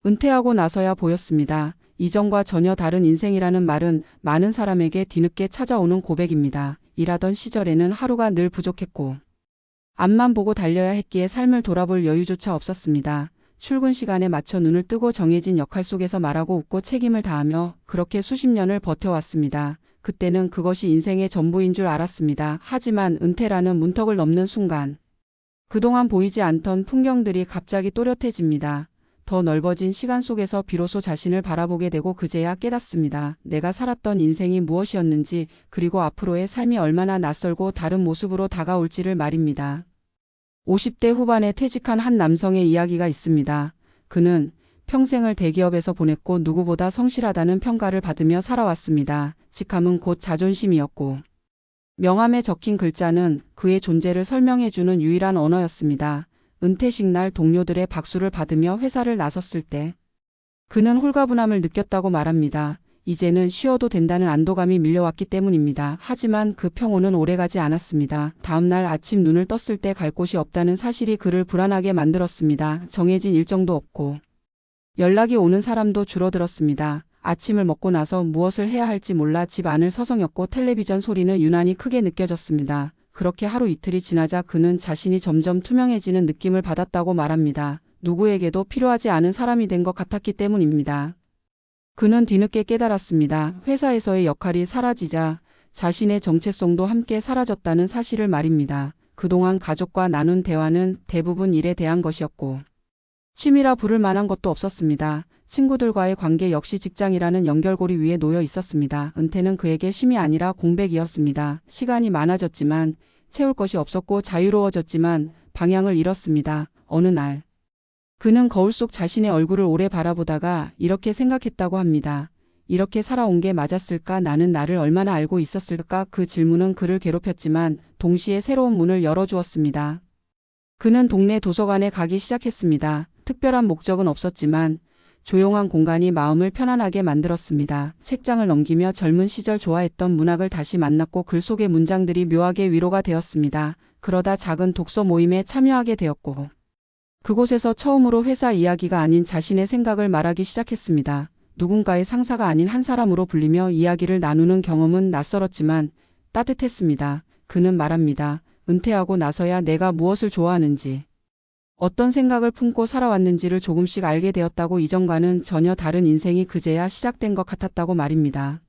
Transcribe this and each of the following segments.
은퇴하고 나서야 보였습니다. 이전과 전혀 다른 인생이라는 말은 많은 사람에게 뒤늦게 찾아오는 고백입니다. 일하던 시절에는 하루가 늘 부족했고 앞만 보고 달려야 했기에 삶을 돌아볼 여유조차 없었습니다. 출근 시간에 맞춰 눈을 뜨고 정해진 역할 속에서 말하고 웃고 책임을 다하며 그렇게 수십 년을 버텨왔습니다. 그때는 그것이 인생의 전부인 줄 알았습니다. 하지만 은퇴라는 문턱을 넘는 순간 그동안 보이지 않던 풍경들이 갑자기 또렷해집니다. 더 넓어진 시간 속에서 비로소 자신을 바라보게 되고 그제야 깨닫습니다. 내가 살았던 인생이 무엇이었는지, 그리고 앞으로의 삶이 얼마나 낯설고 다른 모습으로 다가올지를 말입니다. 50대 후반에 퇴직한 한 남성의 이야기가 있습니다. 그는 평생을 대기업에서 보냈고 누구보다 성실하다는 평가를 받으며 살아왔습니다. 직함은 곧 자존심이었고 명함에 적힌 글자는 그의 존재를 설명해주는 유일한 언어였습니다. 은퇴식 날 동료들의 박수를 받으며 회사를 나섰을 때 그는 홀가분함을 느꼈다고 말합니다. 이제는 쉬어도 된다는 안도감이 밀려왔기 때문입니다. 하지만 그 평온은 오래가지 않았습니다. 다음 날 아침 눈을 떴을 때 갈 곳이 없다는 사실이 그를 불안하게 만들었습니다. 정해진 일정도 없고 연락이 오는 사람도 줄어들었습니다. 아침을 먹고 나서 무엇을 해야 할지 몰라 집 안을 서성였고 텔레비전 소리는 유난히 크게 느껴졌습니다. 그렇게 하루 이틀이 지나자 그는 자신이 점점 투명해지는 느낌을 받았다고 말합니다. 누구에게도 필요하지 않은 사람이 된 것 같았기 때문입니다. 그는 뒤늦게 깨달았습니다. 회사에서의 역할이 사라지자 자신의 정체성도 함께 사라졌다는 사실을 말입니다. 그동안 가족과 나눈 대화는 대부분 일에 대한 것이었고 취미라 부를 만한 것도 없었습니다. 친구들과의 관계 역시 직장이라는 연결고리 위에 놓여 있었습니다. 은퇴는 그에게 쉼이 아니라 공백이었습니다. 시간이 많아졌지만 채울 것이 없었고 자유로워졌지만 방향을 잃었습니다. 어느 날 그는 거울 속 자신의 얼굴을 오래 바라보다가 이렇게 생각했다고 합니다. 이렇게 살아온 게 맞았을까? 나는 나를 얼마나 알고 있었을까? 그 질문은 그를 괴롭혔지만 동시에 새로운 문을 열어주었습니다. 그는 동네 도서관에 가기 시작했습니다. 특별한 목적은 없었지만 조용한 공간이 마음을 편안하게 만들었습니다. 책장을 넘기며 젊은 시절 좋아했던 문학을 다시 만났고 글 속의 문장들이 묘하게 위로가 되었습니다. 그러다 작은 독서 모임에 참여하게 되었고 그곳에서 처음으로 회사 이야기가 아닌 자신의 생각을 말하기 시작했습니다. 누군가의 상사가 아닌 한 사람으로 불리며 이야기를 나누는 경험은 낯설었지만 따뜻했습니다. 그는 말합니다. 은퇴하고 나서야 내가 무엇을 좋아하는지, 어떤 생각을 품고 살아왔는지를 조금씩 알게 되었다고. 이전과는 전혀 다른 인생이 그제야 시작된 것 같았다고 말입니다.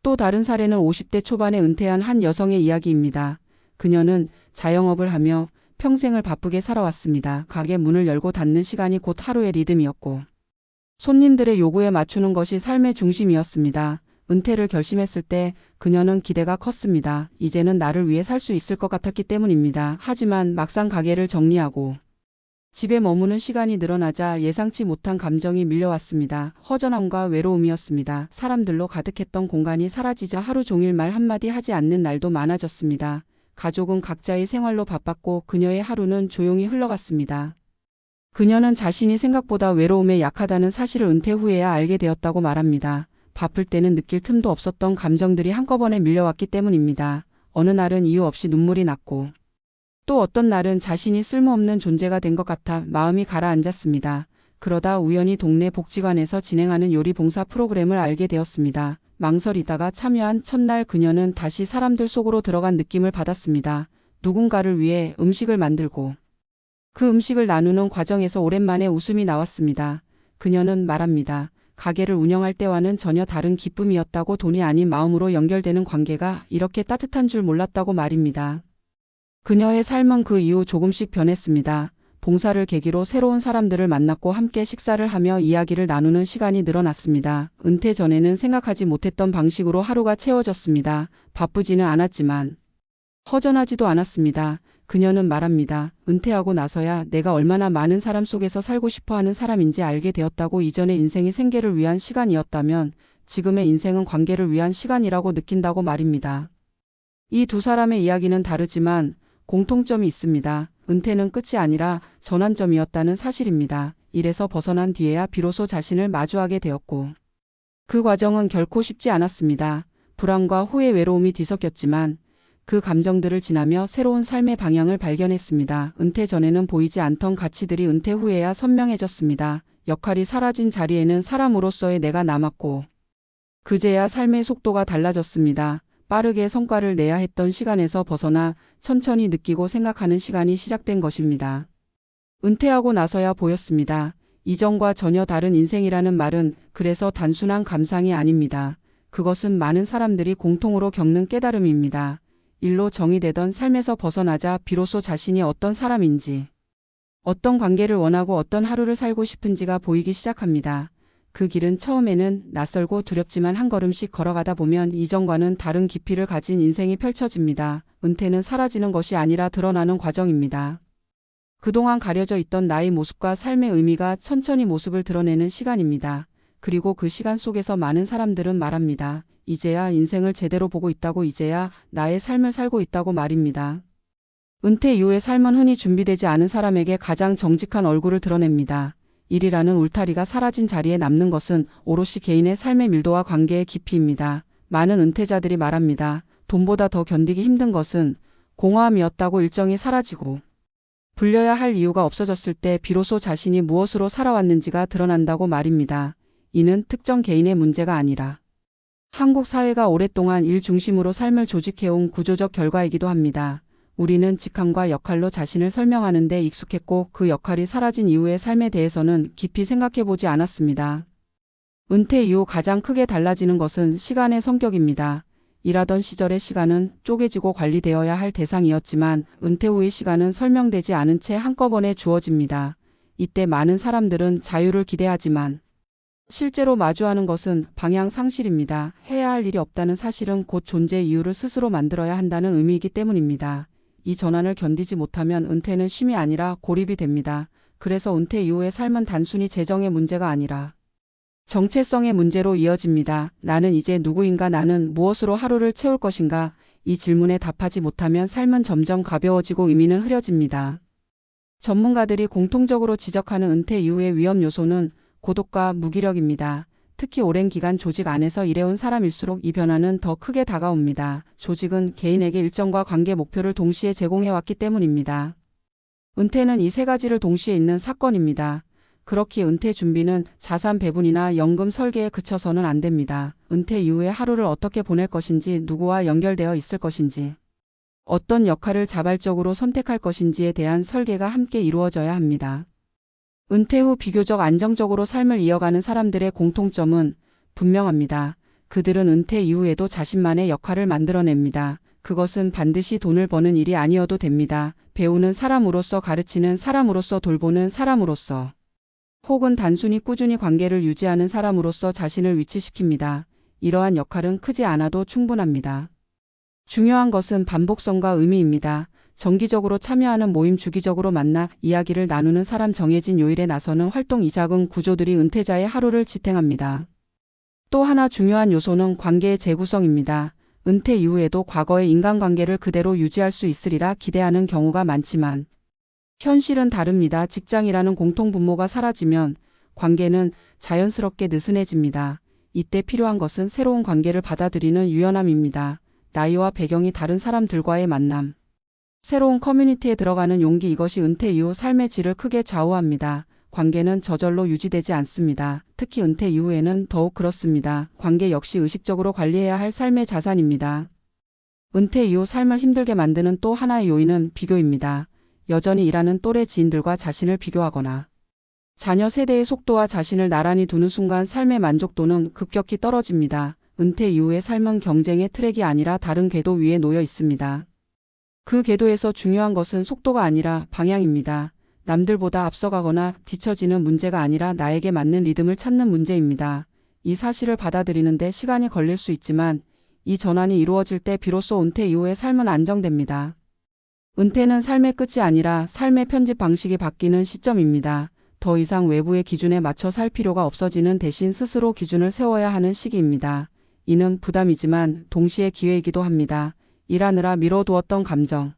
또 다른 사례는 50대 초반에 은퇴한 한 여성의 이야기입니다. 그녀는 자영업을 하며 평생을 바쁘게 살아왔습니다. 가게 문을 열고 닫는 시간이 곧 하루의 리듬이었고 손님들의 요구에 맞추는 것이 삶의 중심이었습니다. 은퇴를 결심했을 때 그녀는 기대가 컸습니다. 이제는 나를 위해 살 수 있을 것 같았기 때문입니다. 하지만 막상 가게를 정리하고 집에 머무는 시간이 늘어나자 예상치 못한 감정이 밀려왔습니다. 허전함과 외로움이었습니다. 사람들로 가득했던 공간이 사라지자 하루 종일 말 한마디 하지 않는 날도 많아졌습니다. 가족은 각자의 생활로 바빴고 그녀의 하루는 조용히 흘러갔습니다. 그녀는 자신이 생각보다 외로움에 약하다는 사실을 은퇴 후에야 알게 되었다고 말합니다. 바쁠 때는 느낄 틈도 없었던 감정들이 한꺼번에 밀려왔기 때문입니다. 어느 날은 이유 없이 눈물이 났고 또 어떤 날은 자신이 쓸모없는 존재가 된 것 같아 마음이 가라앉았습니다. 그러다 우연히 동네 복지관에서 진행하는 요리 봉사 프로그램을 알게 되었습니다. 망설이다가 참여한 첫날 그녀는 다시 사람들 속으로 들어간 느낌을 받았습니다. 누군가를 위해 음식을 만들고 그 음식을 나누는 과정에서 오랜만에 웃음이 나왔습니다. 그녀는 말합니다. 가게를 운영할 때와는 전혀 다른 기쁨이었다고. 돈이 아닌 마음으로 연결되는 관계가 이렇게 따뜻한 줄 몰랐다고 말입니다. 그녀의 삶은 그 이후 조금씩 변했습니다. 봉사를 계기로 새로운 사람들을 만났고 함께 식사를 하며 이야기를 나누는 시간이 늘어났습니다. 은퇴 전에는 생각하지 못했던 방식으로 하루가 채워졌습니다. 바쁘지는 않았지만 허전하지도 않았습니다. 그녀는 말합니다. 은퇴하고 나서야 내가 얼마나 많은 사람 속에서 살고 싶어하는 사람인지 알게 되었다고. 이전의 인생이 생계를 위한 시간이었다면 지금의 인생은 관계를 위한 시간이라고 느낀다고 말입니다. 이 두 사람의 이야기는 다르지만 공통점이 있습니다. 은퇴는 끝이 아니라 전환점이었다는 사실입니다. 일에서 벗어난 뒤에야 비로소 자신을 마주하게 되었고 그 과정은 결코 쉽지 않았습니다. 불안과 후회, 외로움이 뒤섞였지만 그 감정들을 지나며 새로운 삶의 방향을 발견했습니다. 은퇴 전에는 보이지 않던 가치들이 은퇴 후에야 선명해졌습니다. 역할이 사라진 자리에는 사람으로서의 내가 남았고, 그제야 삶의 속도가 달라졌습니다. 빠르게 성과를 내야 했던 시간에서 벗어나 천천히 느끼고 생각하는 시간이 시작된 것입니다. 은퇴하고 나서야 보였습니다. 이전과 전혀 다른 인생이라는 말은 그래서 단순한 감상이 아닙니다. 그것은 많은 사람들이 공통으로 겪는 깨달음입니다. 일로 정의되던 삶에서 벗어나자 비로소 자신이 어떤 사람인지, 어떤 관계를 원하고 어떤 하루를 살고 싶은지가 보이기 시작합니다. 그 길은 처음에는 낯설고 두렵지만 한 걸음씩 걸어가다 보면 이전과는 다른 깊이를 가진 인생이 펼쳐집니다. 은퇴는 사라지는 것이 아니라 드러나는 과정입니다. 그동안 가려져 있던 나의 모습과 삶의 의미가 천천히 모습을 드러내는 시간입니다. 그리고 그 시간 속에서 많은 사람들은 말합니다. 이제야 인생을 제대로 보고 있다고, 이제야 나의 삶을 살고 있다고 말입니다. 은퇴 이후의 삶은 흔히 준비되지 않은 사람에게 가장 정직한 얼굴을 드러냅니다. 일이라는 울타리가 사라진 자리에 남는 것은 오롯이 개인의 삶의 밀도와 관계의 깊이입니다. 많은 은퇴자들이 말합니다. 돈보다 더 견디기 힘든 것은 공허함이었다고. 일정이 사라지고 불려야 할 이유가 없어졌을 때 비로소 자신이 무엇으로 살아왔는지가 드러난다고 말입니다. 이는 특정 개인의 문제가 아니라 한국 사회가 오랫동안 일 중심으로 삶을 조직해온 구조적 결과이기도 합니다. 우리는 직함과 역할로 자신을 설명하는 데 익숙했고 그 역할이 사라진 이후의 삶에 대해서는 깊이 생각해보지 않았습니다. 은퇴 이후 가장 크게 달라지는 것은 시간의 성격입니다. 일하던 시절의 시간은 쪼개지고 관리되어야 할 대상이었지만 은퇴 후의 시간은 설명되지 않은 채 한꺼번에 주어집니다. 이때 많은 사람들은 자유를 기대하지만 실제로 마주하는 것은 방향 상실입니다. 해야 할 일이 없다는 사실은 곧 존재 이유를 스스로 만들어야 한다는 의미이기 때문입니다. 이 전환을 견디지 못하면 은퇴는 쉼이 아니라 고립이 됩니다. 그래서 은퇴 이후의 삶은 단순히 재정의 문제가 아니라 정체성의 문제로 이어집니다. 나는 이제 누구인가? 나는 무엇으로 하루를 채울 것인가? 이 질문에 답하지 못하면 삶은 점점 가벼워지고 의미는 흐려집니다. 전문가들이 공통적으로 지적하는 은퇴 이후의 위험 요소는 고독과 무기력입니다. 특히 오랜 기간 조직 안에서 일해온 사람일수록 이 변화는 더 크게 다가옵니다. 조직은 개인에게 일정과 관계 목표를 동시에 제공해왔기 때문입니다. 은퇴는 이 세 가지를 동시에 잇는 사건입니다. 그렇기에 은퇴 준비는 자산 배분이나 연금 설계에 그쳐서는 안 됩니다. 은퇴 이후에 하루를 어떻게 보낼 것인지, 누구와 연결되어 있을 것인지, 어떤 역할을 자발적으로 선택할 것인지에 대한 설계가 함께 이루어져야 합니다. 은퇴 후 비교적 안정적으로 삶을 이어가는 사람들의 공통점은 분명합니다. 그들은 은퇴 이후에도 자신만의 역할을 만들어냅니다. 그것은 반드시 돈을 버는 일이 아니어도 됩니다. 배우는 사람으로서, 가르치는 사람으로서, 돌보는 사람으로서, 혹은 단순히 꾸준히 관계를 유지하는 사람으로서 자신을 위치시킵니다. 이러한 역할은 크지 않아도 충분합니다. 중요한 것은 반복성과 의미입니다. 정기적으로 참여하는 모임, 주기적으로 만나 이야기를 나누는 사람, 정해진 요일에 나서는 활동, 이 작은 구조들이 은퇴자의 하루를 지탱합니다. 또 하나 중요한 요소는 관계의 재구성입니다. 은퇴 이후에도 과거의 인간관계를 그대로 유지할 수 있으리라 기대하는 경우가 많지만 현실은 다릅니다. 직장이라는 공통분모가 사라지면 관계는 자연스럽게 느슨해집니다. 이때 필요한 것은 새로운 관계를 받아들이는 유연함입니다. 나이와 배경이 다른 사람들과의 만남, 새로운 커뮤니티에 들어가는 용기, 이것이 은퇴 이후 삶의 질을 크게 좌우합니다. 관계는 저절로 유지되지 않습니다. 특히 은퇴 이후에는 더욱 그렇습니다. 관계 역시 의식적으로 관리해야 할 삶의 자산입니다. 은퇴 이후 삶을 힘들게 만드는 또 하나의 요인은 비교입니다. 여전히 일하는 또래 지인들과 자신을 비교하거나 자녀 세대의 속도와 자신을 나란히 두는 순간 삶의 만족도는 급격히 떨어집니다. 은퇴 이후의 삶은 경쟁의 트랙이 아니라 다른 궤도 위에 놓여 있습니다. 그 궤도에서 중요한 것은 속도가 아니라 방향입니다. 남들보다 앞서가거나 뒤처지는 문제가 아니라 나에게 맞는 리듬을 찾는 문제입니다. 이 사실을 받아들이는데 시간이 걸릴 수 있지만 이 전환이 이루어질 때 비로소 은퇴 이후의 삶은 안정됩니다. 은퇴는 삶의 끝이 아니라 삶의 편집 방식이 바뀌는 시점입니다. 더 이상 외부의 기준에 맞춰 살 필요가 없어지는 대신 스스로 기준을 세워야 하는 시기입니다. 이는 부담이지만 동시에 기회이기도 합니다. 일하느라 미뤄두었던 감정,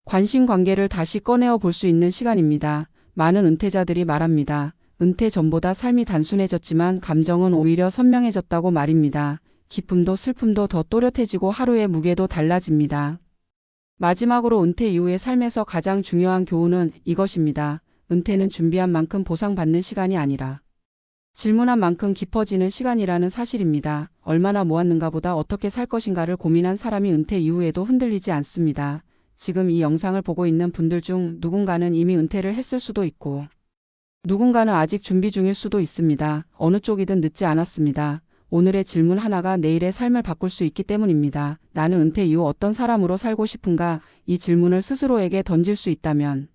관심, 관계를 다시 꺼내어 볼 수 있는 시간입니다. 많은 은퇴자들이 말합니다. 은퇴 전보다 삶이 단순해졌지만 감정은 오히려 선명해졌다고 말입니다. 기쁨도 슬픔도 더 또렷해지고 하루의 무게도 달라집니다. 마지막으로 은퇴 이후의 삶에서 가장 중요한 교훈은 이것입니다. 은퇴는 준비한 만큼 보상받는 시간이 아니라 질문한 만큼 깊어지는 시간이라는 사실입니다. 얼마나 모았는가 보다 어떻게 살 것인가를 고민한 사람이 은퇴 이후에도 흔들리지 않습니다. 지금 이 영상을 보고 있는 분들 중 누군가는 이미 은퇴를 했을 수도 있고 누군가는 아직 준비 중일 수도 있습니다. 어느 쪽이든 늦지 않았습니다. 오늘의 질문 하나가 내일의 삶을 바꿀 수 있기 때문입니다. 나는 은퇴 이후 어떤 사람으로 살고 싶은가? 이 질문을 스스로에게 던질 수 있다면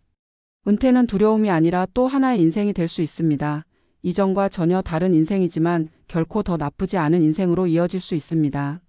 은퇴는 두려움이 아니라 또 하나의 인생이 될 수 있습니다. 이전과 전혀 다른 인생이지만 결코 더 나쁘지 않은 인생으로 이어질 수 있습니다.